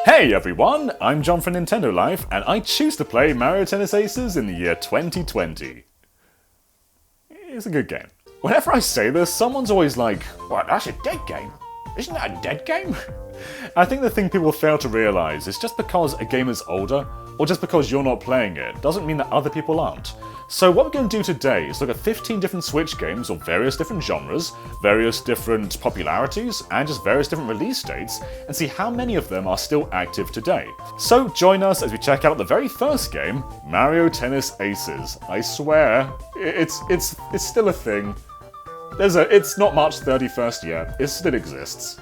Hey everyone, I'm John from Nintendo Life, and I choose to play Mario Tennis Aces in the year 2020. It's a good game. Whenever I say this, someone's always like, "What, that's a dead game? Isn't that a dead game?" I think the thing people fail to realise is just because a game is older, or just because you're not playing it, doesn't mean that other people aren't. So what we're going to do today is look at 15 different Switch games of various different genres, various different popularities, and just various different release dates, and see how many of them are still active today. So join us as we check out the very first game, Mario Tennis Aces. I swear, it's still a thing. It's not March 31st yet, it still exists.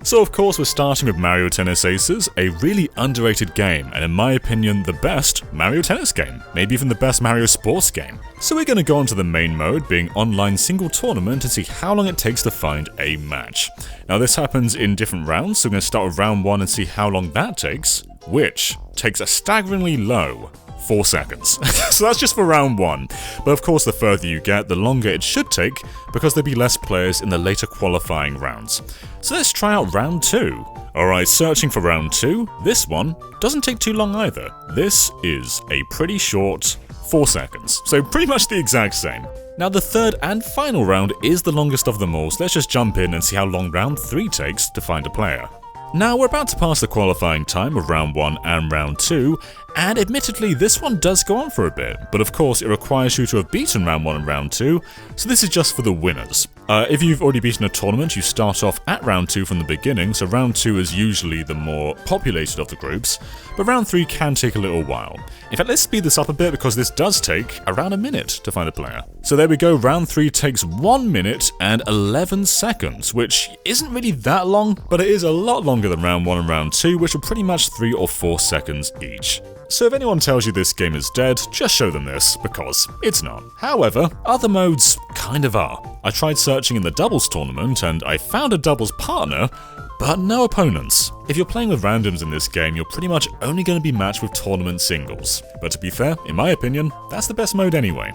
So of course we're starting with Mario Tennis Aces, a really underrated game, and in my opinion the best Mario Tennis game, maybe even the best Mario Sports game. So we're going to go on to the main mode, being online single tournament, and see how long it takes to find a match. Now this happens in different rounds, so we're going to start with round 1 and see how long that takes, which takes a staggeringly low 4 seconds. So that's just for round 1. But of course the further you get, the longer it should take, because there'll be less players in the later qualifying rounds. So let's try out round 2. Alright, searching for round 2. This one doesn't take too long either. This is a pretty short 4 seconds. So pretty much the exact same. Now the third and final round is the longest of them all, so let's just jump in and see how long round 3 takes to find a player. Now we're about to pass the qualifying time of round 1 and round 2, and admittedly this one does go on for a bit, but of course it requires you to have beaten round 1 and round 2, so this is just for the winners. If you've already beaten a tournament, you start off at round 2 from the beginning, so round 2 is usually the more populated of the groups, but round 3 can take a little while. In fact, let's speed this up a bit because this does take around a minute to find a player. So there we go, round 3 takes 1 minute and 11 seconds, which isn't really that long, but it is a lot longer than round 1 and round 2, which are pretty much 3 or 4 seconds each. So if anyone tells you this game is dead, just show them this, because it's not. However, other modes kind of are. I tried searching in the doubles tournament and I found a doubles partner, but no opponents. If you're playing with randoms in this game, you're pretty much only going to be matched with tournament singles. But to be fair, in my opinion, that's the best mode anyway.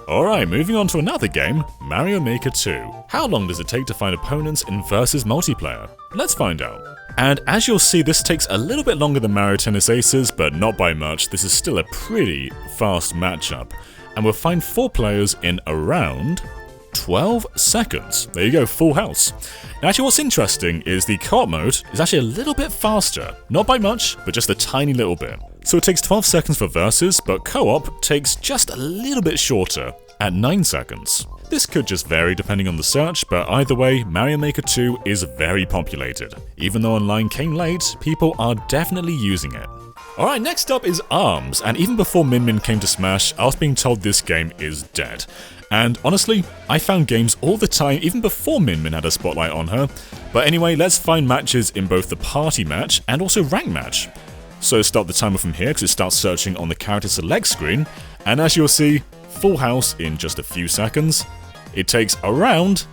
Alright, moving on to another game, Mario Maker 2. How long does it take to find opponents in versus multiplayer? Let's find out. And as you'll see, this takes a little bit longer than Mario Tennis Aces, but not by much. This is still a pretty fast matchup. And we'll find 4 players in around 12 seconds. There you go, full house. Now actually what's interesting is the co-op mode is actually a little bit faster. Not by much, but just a tiny little bit. So it takes 12 seconds for versus, but co-op takes just a little bit shorter, at 9 seconds. This could just vary depending on the search, but either way, Mario Maker 2 is very populated. Even though online came late, people are definitely using it. Alright, next up is ARMS, and even before Min Min came to Smash, I was being told this game is dead. And honestly, I found games all the time even before Min Min had a spotlight on her. But anyway, let's find matches in both the party match and also rank match. So start the timer from here because it starts searching on the character select screen, and as you'll see, full house in just a few seconds. It takes around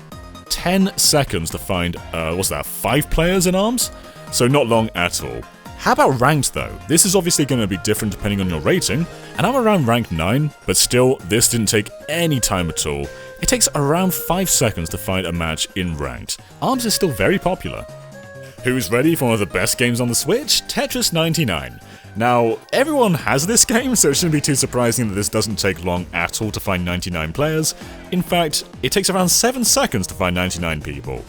10 seconds to find, 5 players in ARMS? So not long at all. How about ranked though? This is obviously going to be different depending on your rating, and I'm around rank 9, but still, this didn't take any time at all. It takes around 5 seconds to find a match in ranked. ARMS is still very popular. Who's ready for one of the best games on the Switch? Tetris 99. Now, everyone has this game, so it shouldn't be too surprising that this doesn't take long at all to find 99 players. In fact, it takes around 7 seconds to find 99 people.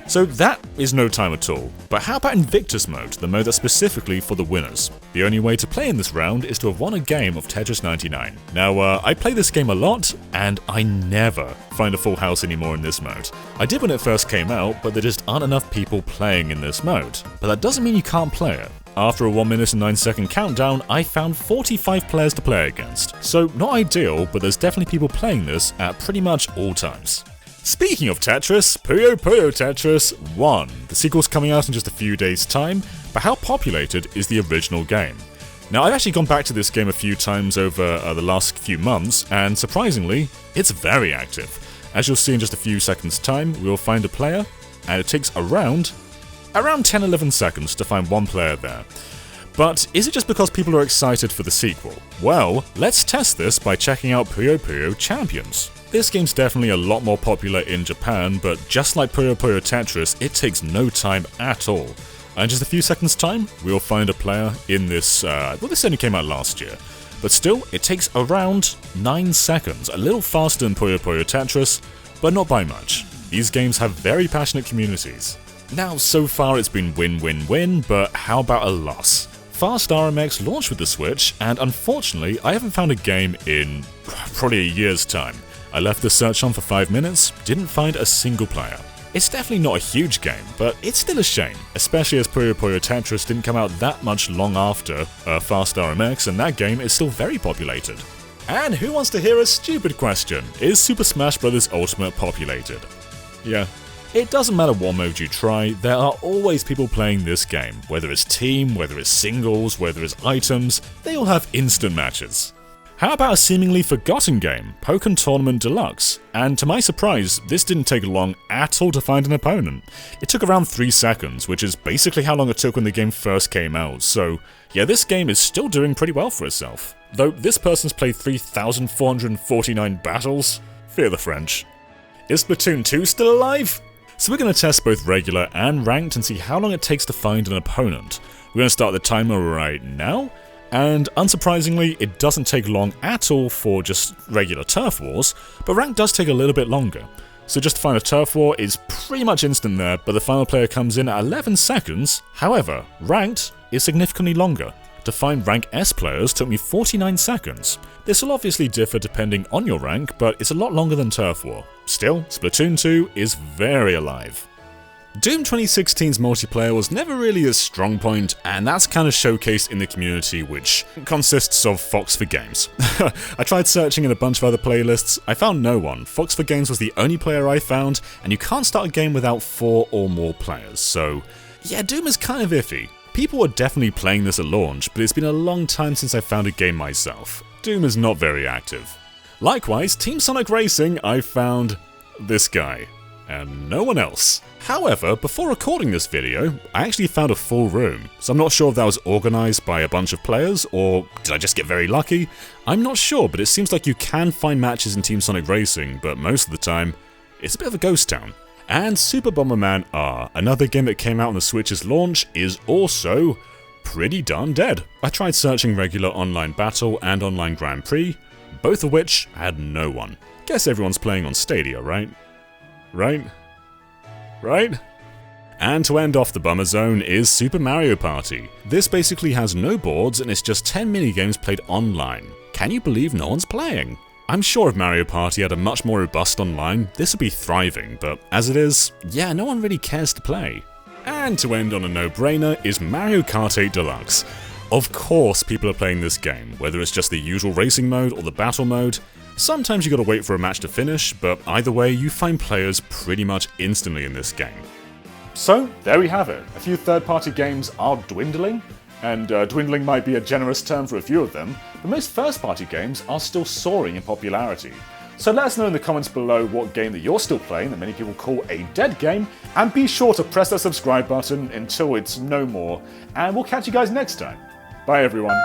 So that is no time at all. But how about Invictus mode, the mode that's specifically for the winners? The only way to play in this round is to have won a game of Tetris 99. Now, I play this game a lot, and I never find a full house anymore in this mode. I did when it first came out, but there just aren't enough people playing in this mode. But that doesn't mean you can't play it. After a 1 minute and 9 second countdown, I found 45 players to play against. So not ideal, but there's definitely people playing this at pretty much all times. Speaking of Tetris, Puyo Tetris 1. The sequel's coming out in just a few days' time, but how populated is the original game? Now, I've actually gone back to this game a few times over the last few months, and surprisingly, it's very active. As you'll see in just a few seconds' time, we'll find a player, and it takes around 10-11 seconds to find one player there. But is it just because people are excited for the sequel? Well, let's test this by checking out Puyo Champions. This game's definitely a lot more popular in Japan, but just like Puyo Tetris, it takes no time at all. And just a few seconds time, we'll find a player in this, well, this only came out last year. But still, it takes around 9 seconds, a little faster than Puyo Tetris, but not by much. These games have very passionate communities. Now, so far it's been win-win-win, but how about a loss? Fast RMX launched with the Switch, and unfortunately, I haven't found a game in probably a year's time. I left the search on for 5 minutes, didn't find a single player. It's definitely not a huge game, but it's still a shame, especially as Puyo Tetris didn't come out that much long after Fast RMX, and that game is still very populated. And who wants to hear a stupid question? Is Super Smash Bros. Ultimate populated? Yeah. It doesn't matter what mode you try, there are always people playing this game. Whether it's team, whether it's singles, whether it's items, they all have instant matches. How about a seemingly forgotten game, Pokmon Tournament Deluxe? And to my surprise, this didn't take long at all to find an opponent. It took around 3 seconds, which is basically how long it took when the game first came out, so yeah, this game is still doing pretty well for itself. Though this person's played 3,449 battles? Fear the French. Is Splatoon 2 still alive? So we're going to test both regular and ranked and see how long it takes to find an opponent. We're going to start the timer right now, and unsurprisingly, it doesn't take long at all for just regular turf wars, but ranked does take a little bit longer. So just to find a turf war is pretty much instant there, but the final player comes in at 11 seconds. However, ranked is significantly longer. To find rank S players took me 49 seconds. This will obviously differ depending on your rank, but it's a lot longer than Turf War. Still, Splatoon 2 is very alive. Doom 2016's multiplayer was never really a strong point, and that's kind of showcased in the community, which consists of Fox for Games. I tried searching in a bunch of other playlists, I found no one. Fox for Games was the only player I found, and you can't start a game without 4 or more players, so yeah, Doom is kind of iffy. People were definitely playing this at launch, but it's been a long time since I found a game myself. Doom is not very active. Likewise, Team Sonic Racing, I found this guy, and no one else. However, before recording this video, I actually found a full room, so I'm not sure if that was organised by a bunch of players, or did I just get very lucky? I'm not sure, but it seems like you can find matches in Team Sonic Racing, but most of the time, it's a bit of a ghost town. And Super Bomberman R, another game that came out on the Switch's launch, is also pretty darn dead. I tried searching regular online battle and online Grand Prix, both of which had no one. Guess everyone's playing on Stadia, right? Right? And to end off the bummer zone is Super Mario Party. This basically has no boards and it's just 10 minigames played online. Can you believe no one's playing? I'm sure if Mario Party had a much more robust online, this would be thriving, but as it is, yeah, no one really cares to play. And to end on a no-brainer is Mario Kart 8 Deluxe. Of course people are playing this game, whether it's just the usual racing mode or the battle mode. Sometimes you gotta wait for a match to finish, but either way you find players pretty much instantly in this game. So, there we have it. A few third-party games are dwindling, and dwindling might be a generous term for a few of them, but most first-party games are still soaring in popularity. So let us know in the comments below what game that you're still playing that many people call a dead game, and be sure to press that subscribe button until it's no more, and we'll catch you guys next time. Bye everyone.